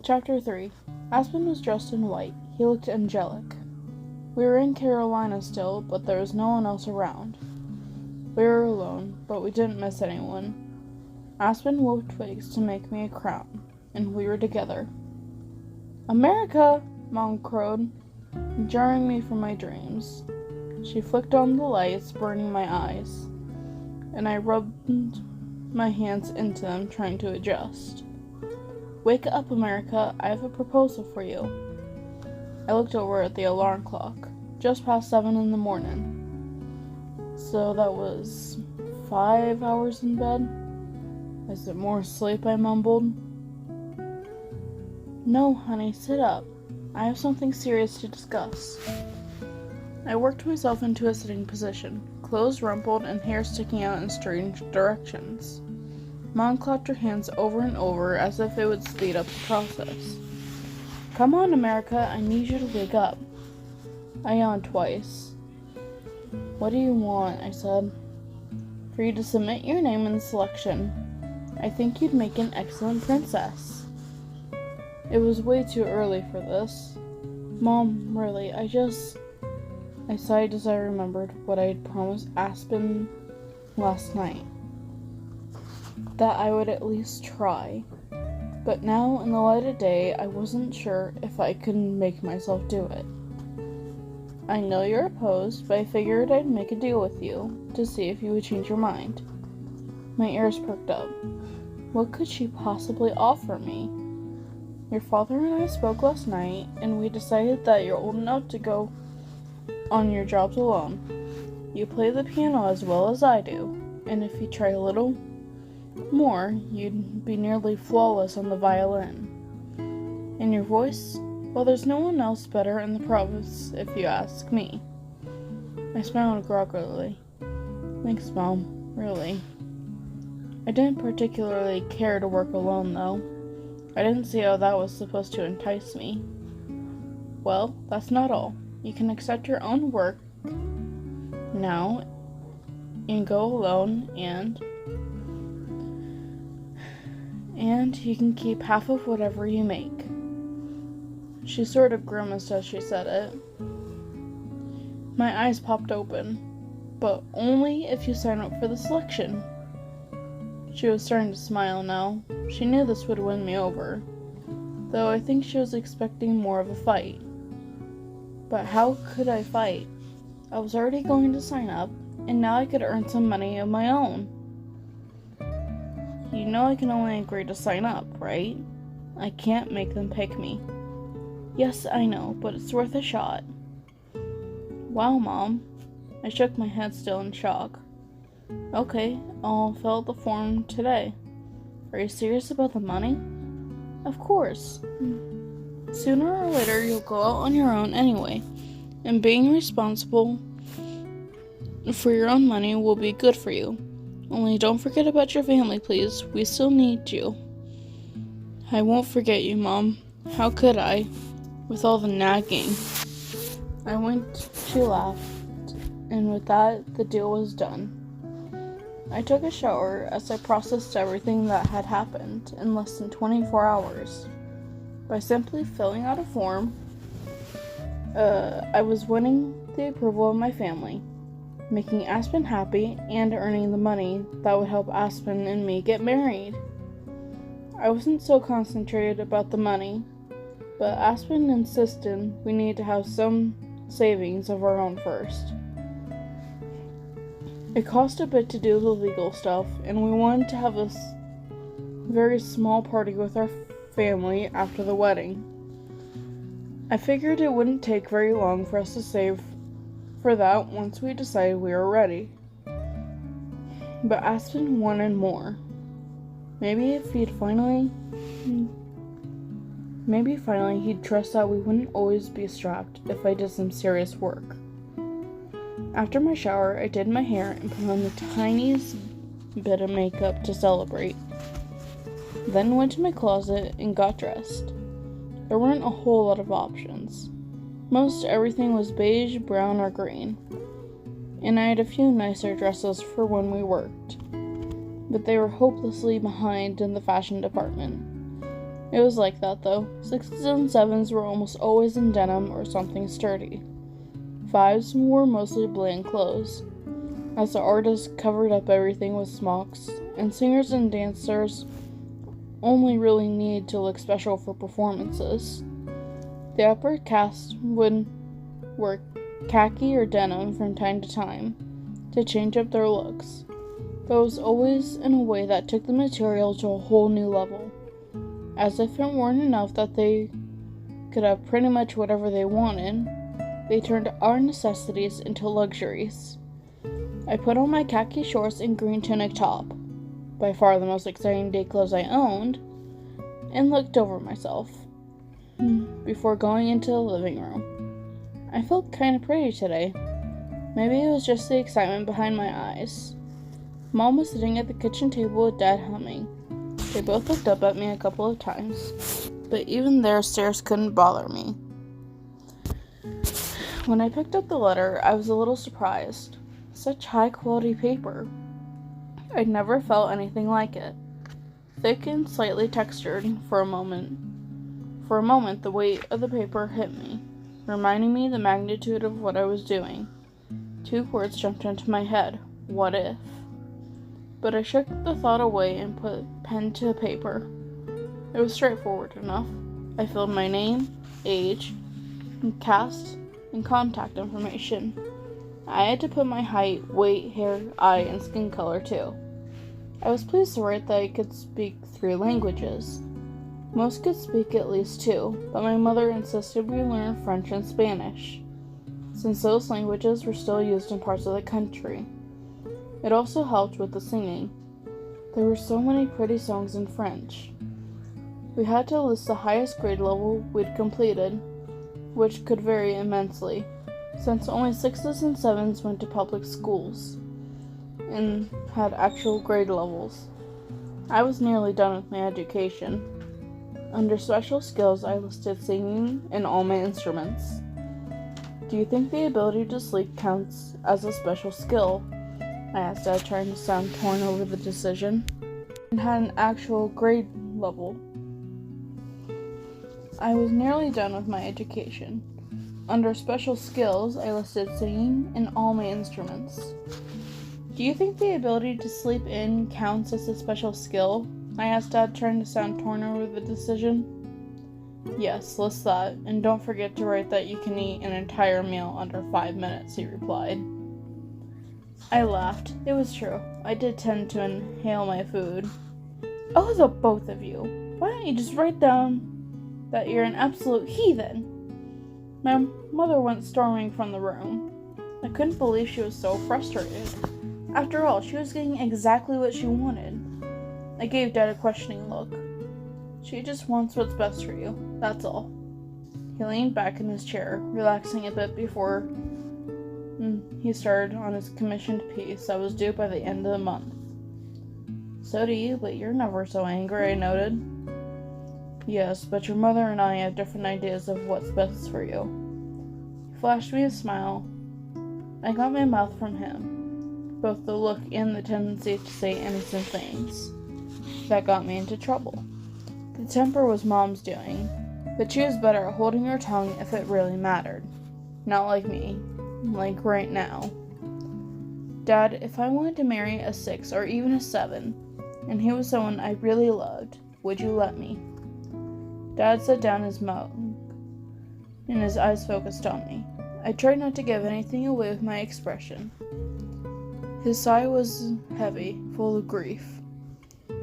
Chapter 3. Aspen was dressed in white. He looked angelic. We were in Carolina still, but there was no one else around. We were alone, but we didn't miss anyone. Aspen wove twigs to make me a crown, and we were together. "America!" Mom crowed, jarring me from my dreams. She flicked on the lights, burning my eyes, and I rubbed my hands into them, trying to adjust. "Wake up, America. I have a proposal for you." I looked over at the alarm clock. Just past 7 in the morning. So that was 5 hours in bed? Is it more sleep? I mumbled. "No, honey, sit up. I have something serious to discuss." I worked myself into a sitting position, clothes rumpled and hair sticking out in strange directions. Mom clapped her hands over and over as if it would speed up the process. "Come on, America, I need you to wake up." I yawned twice. "What do you want?" I said. "For you to submit your name in the selection. I think you'd make an excellent princess." It was way too early for this. "Mom, really, I sighed as I remembered what I had promised Aspen last night. That I would at least try. But now, in the light of day, I wasn't sure if I could make myself do it. "I know you're opposed, but I figured I'd make a deal with you, to see if you would change your mind." My ears perked up. What could she possibly offer me? "Your father and I spoke last night, and we decided that you're old enough to go on your jobs alone. You play the piano as well as I do, and if you try a little more, you'd be nearly flawless on the violin. And your voice? Well, there's no one else better in the province, if you ask me." I smiled groggily. "Thanks, Mom. Really." I didn't particularly care to work alone, though. I didn't see how that was supposed to entice me. "Well, that's not all. You can accept your own work now and go alone, and you can keep half of whatever you make." She sort of grimaced as she said it. My eyes popped open. "But only if you sign up for the selection." She was starting to smile now. She knew this would win me over, though I think she was expecting more of a fight. But how could I fight? I was already going to sign up, and now I could earn some money of my own. "You know I can only agree to sign up, right? I can't make them pick me." "Yes, I know, but it's worth a shot." "Wow, Mom." I shook my head, still in shock. "Okay, I'll fill out the form today. Are you serious about the money?" "Of course. Sooner or later you'll go out on your own anyway, and being responsible for your own money will be good for you. Only don't forget about your family, please. We still need you." "I won't forget you, Mom. How could I, with all the nagging?" I winked. She laughed, and with that, the deal was done. I took a shower as I processed everything that had happened in less than 24 hours. By simply filling out a form, I was winning the approval of my family, making Aspen happy, and earning the money that would help Aspen and me get married. I wasn't so concentrated about the money, but Aspen insisted we needed to have some savings of our own first. It cost a bit to do the legal stuff, and we wanted to have a very small party with our family after the wedding. I figured it wouldn't take very long for us to save for that once we decided we were ready. But Aspen wanted more. Maybe finally he'd trust that we wouldn't always be strapped if I did some serious work. After my shower, I did my hair and put on the tiniest bit of makeup to celebrate. Then went to my closet and got dressed. There weren't a whole lot of options. Most everything was beige, brown, or green. And I had a few nicer dresses for when we worked. But they were hopelessly behind in the fashion department. It was like that, though. 6s and 7s were almost always in denim or something sturdy. 5s wore mostly bland clothes, as the artists covered up everything with smocks, and singers and dancers only really needed to look special for performances. The upper caste would wear khaki or denim from time to time to change up their looks, but it was always in a way that took the material to a whole new level, as if it weren't enough that they could have pretty much whatever they wanted. They turned our necessities into luxuries. I put on my khaki shorts and green tunic top, by far the most exciting day clothes I owned, and looked over myself before going into the living room. I felt kind of pretty today. Maybe it was just the excitement behind my eyes. Mom was sitting at the kitchen table with Dad humming. They both looked up at me a couple of times, but even their stares couldn't bother me. When I picked up the letter, I was a little surprised. Such high-quality paper. I'd never felt anything like it. Thick and slightly textured. For a moment, the weight of the paper hit me, reminding me the magnitude of what I was doing. 2 words jumped into my head. What if? But I shook the thought away and put pen to paper. It was straightforward enough. I filled my name, age, and caste, and contact information. I had to put my height, weight, hair, eye, and skin color too. I was pleased to write that I could speak 3 languages. Most could speak at least 2, but my mother insisted we learn French and Spanish, since those languages were still used in parts of the country. It also helped with the singing. There were so many pretty songs in French. We had to list the highest grade level we'd completed, which could vary immensely, since only 6s and 7s went to public schools and had actual grade levels. I was nearly done with my education. Under special skills, I listed singing and all my instruments. Do you think the ability to sleep counts as a special skill? I asked Dad, trying to sound torn over the decision. And had an actual grade level. I was nearly done with my education. Under special skills, I listed singing and all my instruments. Do you think the ability to sleep in counts as a special skill? I asked Dad, trying to sound torn over the decision. Yes, list that, and don't forget to write that you can eat an entire meal under 5 minutes, he replied. I laughed. It was true. I did tend to inhale my food. Oh, the both of you. Why don't you just write down that you're an absolute heathen? My mother went storming from the room. I couldn't believe she was so frustrated. After all, she was getting exactly what she wanted. I gave Dad a questioning look. She just wants what's best for you, that's all. He leaned back in his chair, relaxing a bit before he started on his commissioned piece that was due by the end of the month. So do you, but you're never so angry, I noted. Yes, but your mother and I have different ideas of what's best for you. He flashed me a smile. I got my mouth from him, both the look and the tendency to say innocent things. That got me into trouble. The temper was Mom's doing, but she was better at holding her tongue if it really mattered. Not like me, like right now. Dad, if I wanted to marry a 6 or even a 7, and he was someone I really loved, would you let me? Dad set down his mug, and his eyes focused on me. I tried not to give anything away with my expression. His sigh was heavy, full of grief.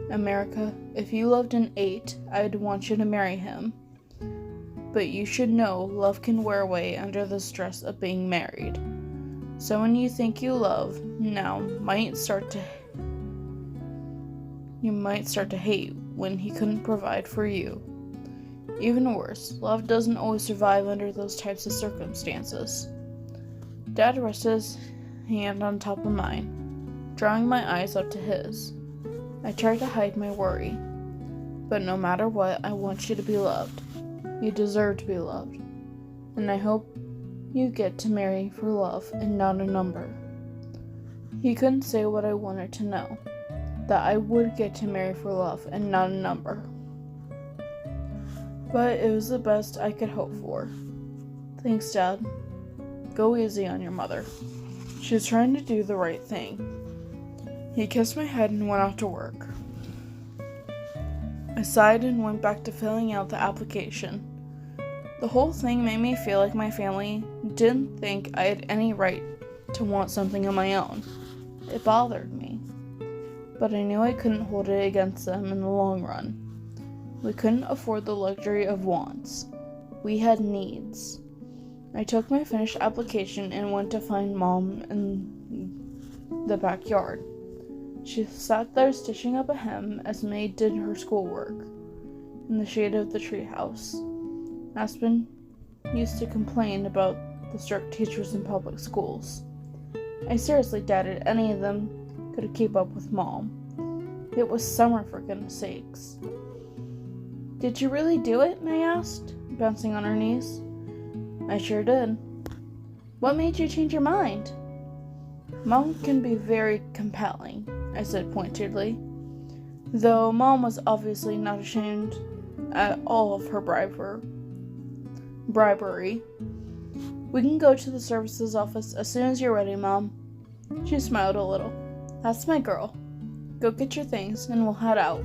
America, if you loved an 8, I'd want you to marry him. But you should know love can wear away under the stress of being married. Someone you think you love now might start to hate when he couldn't provide for you. Even worse, love doesn't always survive under those types of circumstances. Dad rested his hand on top of mine, drawing my eyes up to his. I tried to hide my worry. But no matter what, I want you to be loved. You deserve to be loved. And I hope you get to marry for love and not a number. He couldn't say what I wanted to know. That I would get to marry for love and not a number. but it was the best I could hope for. Thanks, Dad. Go easy on your mother. She was trying to do the right thing. He kissed my head and went off to work. I sighed and went back to filling out the application. The whole thing made me feel like my family didn't think I had any right to want something of my own. It bothered me. But I knew I couldn't hold it against them in the long run. We couldn't afford the luxury of wants. We had needs. I took my finished application and went to find Mom in the backyard. She sat there stitching up a hem as May did her schoolwork in the shade of the treehouse. Aspen used to complain about the strict teachers in public schools. I seriously doubted any of them could keep up with Mom. It was summer, for goodness sakes. Did you really do it? May asked, bouncing on her knees. I sure did. What made you change your mind? Mom can be very compelling, I said pointedly, though Mom was obviously not ashamed at all of her bribery. We can go to the services office as soon as you're ready, Mom. She smiled a little. That's my girl. Go get your things and we'll head out.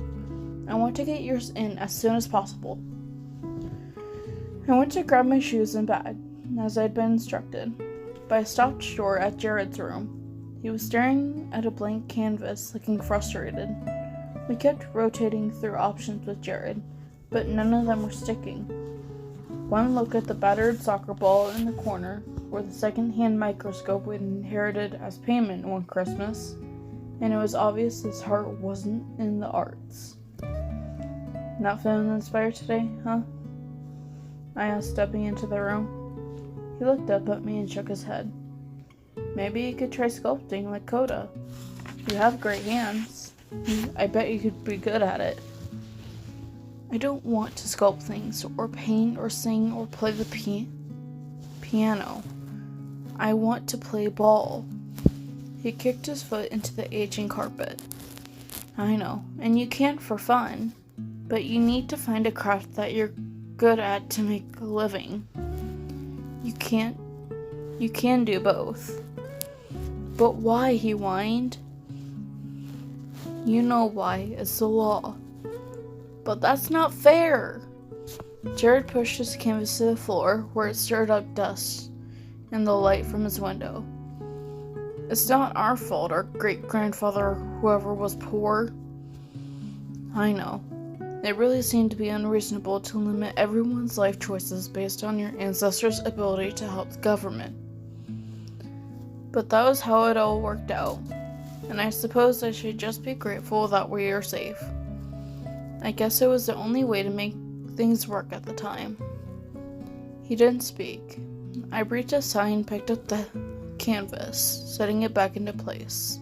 I want to get yours in as soon as possible. I went to grab my shoes and bag, as I'd been instructed, but I stopped short at Jared's room. He was staring at a blank canvas, looking frustrated. We kept rotating through options with Jared, but none of them were sticking. One look at the battered soccer ball in the corner, or the second-hand microscope we'd inherited as payment one Christmas, and it was obvious his heart wasn't in the arts. Not feeling inspired today, huh? I asked, stepping into the room. He looked up at me and shook his head. Maybe you could try sculpting like Coda. You have great hands. I bet you could be good at it. I don't want to sculpt things, or paint, or sing, or play the piano. I want to play ball. He kicked his foot into the aging carpet. I know, and you can't for fun, but you need to find a craft that you're good at to make a living. You can do both. But why? He whined. You know why, it's the law. But that's not fair. Jared pushed his canvas to the floor, where it stirred up dust and the light from his window. It's not our fault our great-grandfather, whoever, was poor. I know. It really seemed to be unreasonable to limit everyone's life choices based on your ancestors' ability to help the government. But that was how it all worked out, and I suppose I should just be grateful that we are safe. I guess it was the only way to make things work at the time. He didn't speak. I breathed a sigh and picked up the canvas, setting it back into place.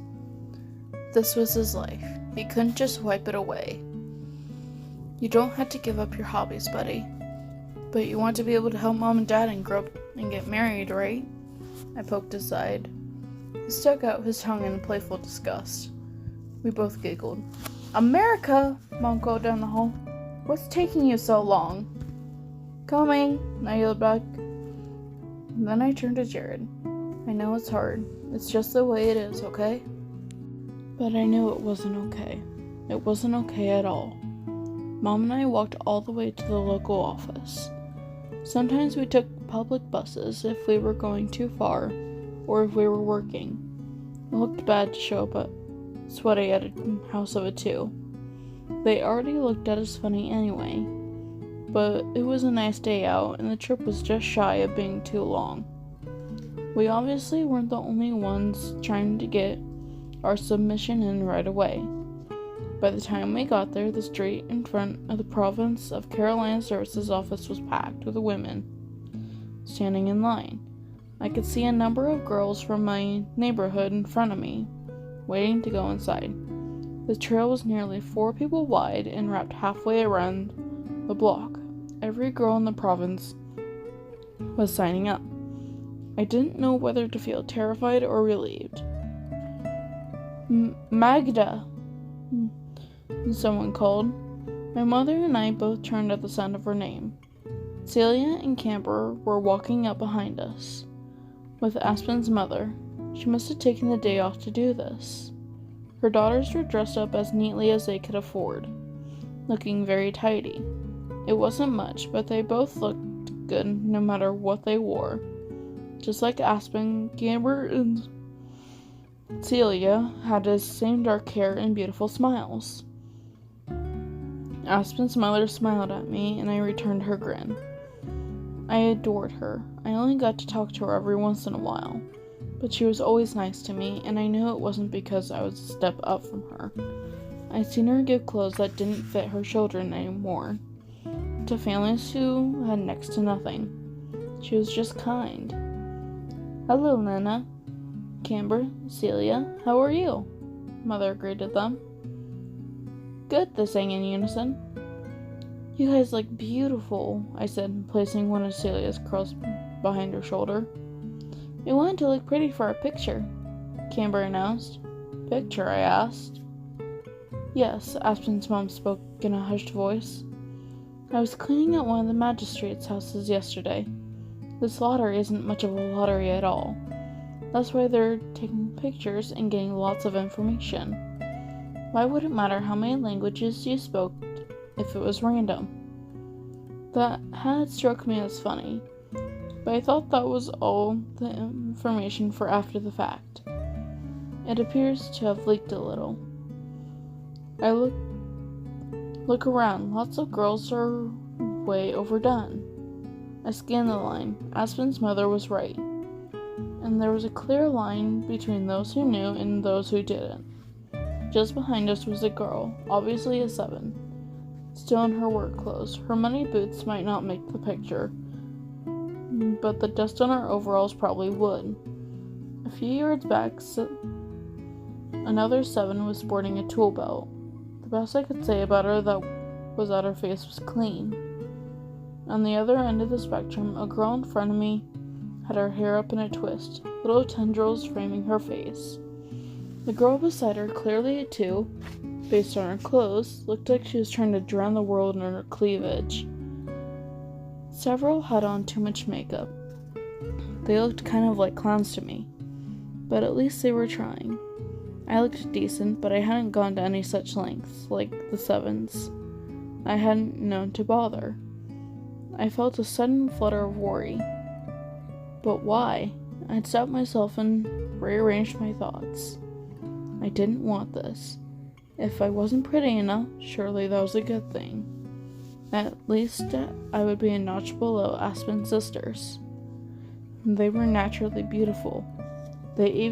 This was his life. He couldn't just wipe it away. You don't have to give up your hobbies, buddy. But you want to be able to help Mom and Dad and grow up and get married, right? I poked aside. He stuck out his tongue in playful disgust. We both giggled. America! Mom called down the hall. What's taking you so long? Coming, I yelled back. And then I turned to Jared. I know it's hard. It's just the way it is, okay? But I knew it wasn't okay. It wasn't okay at all. Mom and I walked all the way to the local office. Sometimes we took public buses if we were going too far, or if we were working. It looked bad to show up sweaty at a house of a two. They already looked at us funny anyway, but it was a nice day out, and the trip was just shy of being too long. We obviously weren't the only ones trying to get our submission in right away. By the time we got there, the street in front of the Province of Carolina Services office was packed with women standing in line. I could see a number of girls from my neighborhood in front of me, waiting to go inside. The trail was nearly 4 people wide and wrapped halfway around the block. Every girl in the province was signing up. I didn't know whether to feel terrified or relieved. Magda, someone called. My mother and I both turned at the sound of her name. Celia and Camber were walking up behind us, with Aspen's mother. She must have taken the day off to do this. Her daughters were dressed up as neatly as they could afford, looking very tidy. It wasn't much, but they both looked good no matter what they wore. Just like Aspen, Camber and Celia had the same dark hair and beautiful smiles. Aspen's mother smiled at me, and I returned her grin. I adored her. I only got to talk to her every once in a while, but she was always nice to me, and I knew it wasn't because I was a step up from her. I'd seen her give clothes that didn't fit her children anymore, to families who had next to nothing. She was just kind. "Hello, Nana. Camber, Celia, how are you?" Mother greeted them. "Good," they sang in unison. "You guys look beautiful," I said, placing one of Celia's curls behind her shoulder. "We wanted to look pretty for our picture," Camber announced. "Picture?" I asked. "Yes," Aspen's mom spoke in a hushed voice. "I was cleaning at one of the magistrates' houses yesterday. This lottery isn't much of a lottery at all. That's why they're taking pictures and getting lots of information. Why would it matter how many languages you spoke if it was random?" That had struck me as funny, but I thought that was all the information for after the fact. It appears to have leaked a little. I look around. Lots of girls are way overdone. I scanned the line. Aspen's mother was right, and there was a clear line between those who knew and those who didn't. Just behind us was a girl, obviously a 7, still in her work clothes. Her muddy boots might not make the picture, but the dust on her overalls probably would. A few yards back, another 7 was sporting a tool belt. The best I could say about her was that her face was clean. On the other end of the spectrum, a girl in front of me had her hair up in a twist, little tendrils framing her face. The girl beside her, clearly a 2, based on her clothes, looked like she was trying to drown the world in her cleavage. Several had on too much makeup. They looked kind of like clowns to me, but at least they were trying. I looked decent, but I hadn't gone to any such lengths, like the 7s. I hadn't known to bother. I felt a sudden flutter of worry. But why? I'd stopped myself and rearranged my thoughts. I didn't want this. If I wasn't pretty enough, surely that was a good thing. At least I would be a notch below Aspen's sisters. They were naturally beautiful. They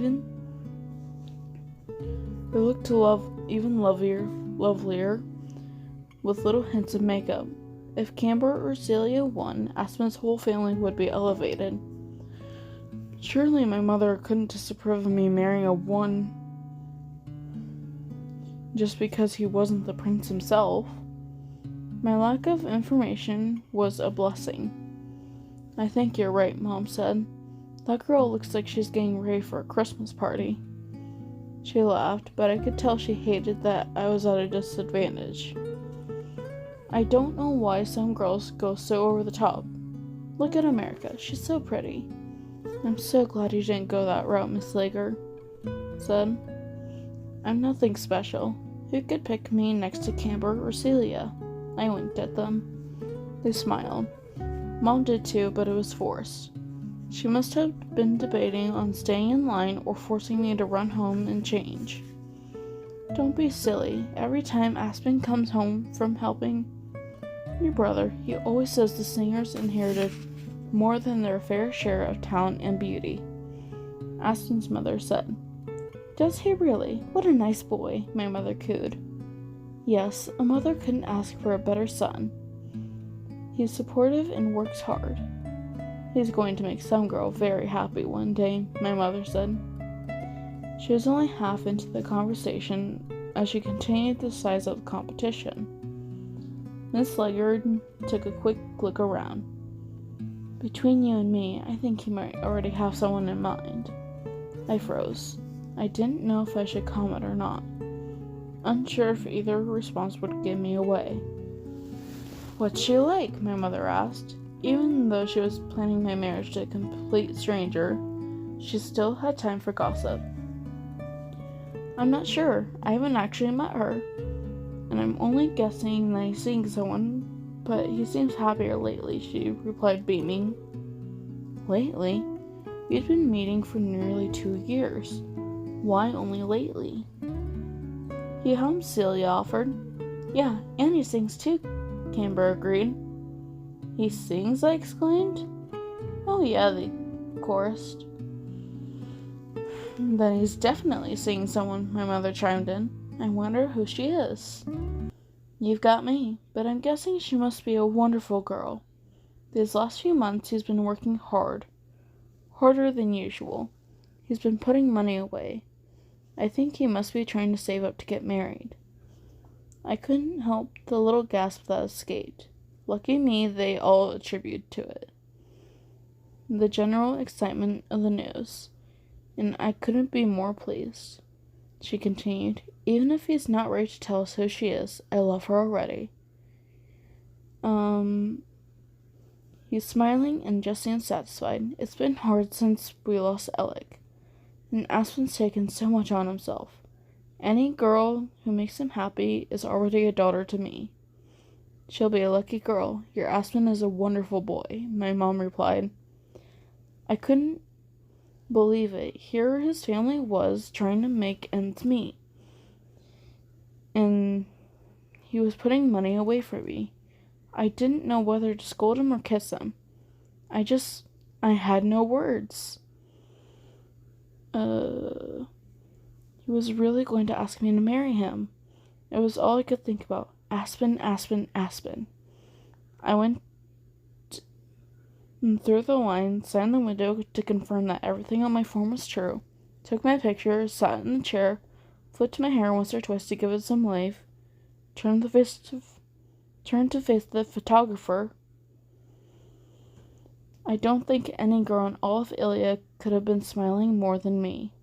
looked even lovelier, with little hints of makeup. If Camber or Celia won, Aspen's whole family would be elevated. Surely my mother couldn't disapprove of me marrying a 1 just because he wasn't the prince himself. My lack of information was a blessing. "I think you're right," Mom said. "That girl looks like she's getting ready for a Christmas party." She laughed, but I could tell she hated that I was at a disadvantage. "I don't know why some girls go so over the top. Look at America. She's so pretty." "I'm so glad you didn't go that route," Miss Lager said. "I'm nothing special. Who could pick me next to Camber or Celia?" I winked at them. They smiled. Mom did too, but it was forced. She must have been debating on staying in line or forcing me to run home and change. "Don't be silly. Every time Aspen comes home from helping your brother, he always says the singers inherited more than their fair share of talent and beauty," Aspen's mother said. "Does he really? What a nice boy," my mother cooed. Yes, a mother couldn't ask for a better son. He's supportive and works hard. He's going to make some girl very happy one day, my mother said. She was only half into the conversation as she continued to size up the competition. Miss Leggard took a quick look around. "Between you and me, I think he might already have someone in mind." I froze. I didn't know if I should comment or not, unsure if either response would give me away. What's she like? My mother asked. Even though she was planning my marriage to a complete stranger, she still had time for gossip. I'm not sure. I haven't actually met her, and I'm only guessing that he's seeing someone, but he seems happier lately, she replied, beaming. Lately? We'd been meeting for nearly 2 years. Why only lately? He hummed, Celia offered. Yeah, and he sings too, Camber agreed. He sings? I exclaimed. Oh yeah, they chorused. Then he's definitely seeing someone, my mother chimed in. I wonder who she is. You've got me, but I'm guessing she must be a wonderful girl. These last few months he's been working hard. Harder than usual. He's been putting money away. I think he must be trying to save up to get married. I couldn't help the little gasp that escaped. Lucky me, they all attributed to it. The general excitement of the news, and I couldn't be more pleased. She continued, even if he's not ready to tell us who she is, I love her already. He's smiling and just seems satisfied. It's been hard since we lost Alec, and Aspen's taken so much on himself. Any girl who makes him happy is already a daughter to me. She'll be a lucky girl. Your Aspen is a wonderful boy, my mom replied. I couldn't believe it. Here his family was trying to make ends meet, and he was putting money away for me. I didn't know whether to scold him or kiss him. I had no words. He was really going to ask me to marry him. It was all I could think about. Aspen, Aspen, Aspen. I went through the line, sat in the window to confirm that everything on my form was true, took my picture, sat in the chair, flipped my hair once or twice to give it some life, turned to face the photographer. I don't think any girl in all of Ilya could have been smiling more than me.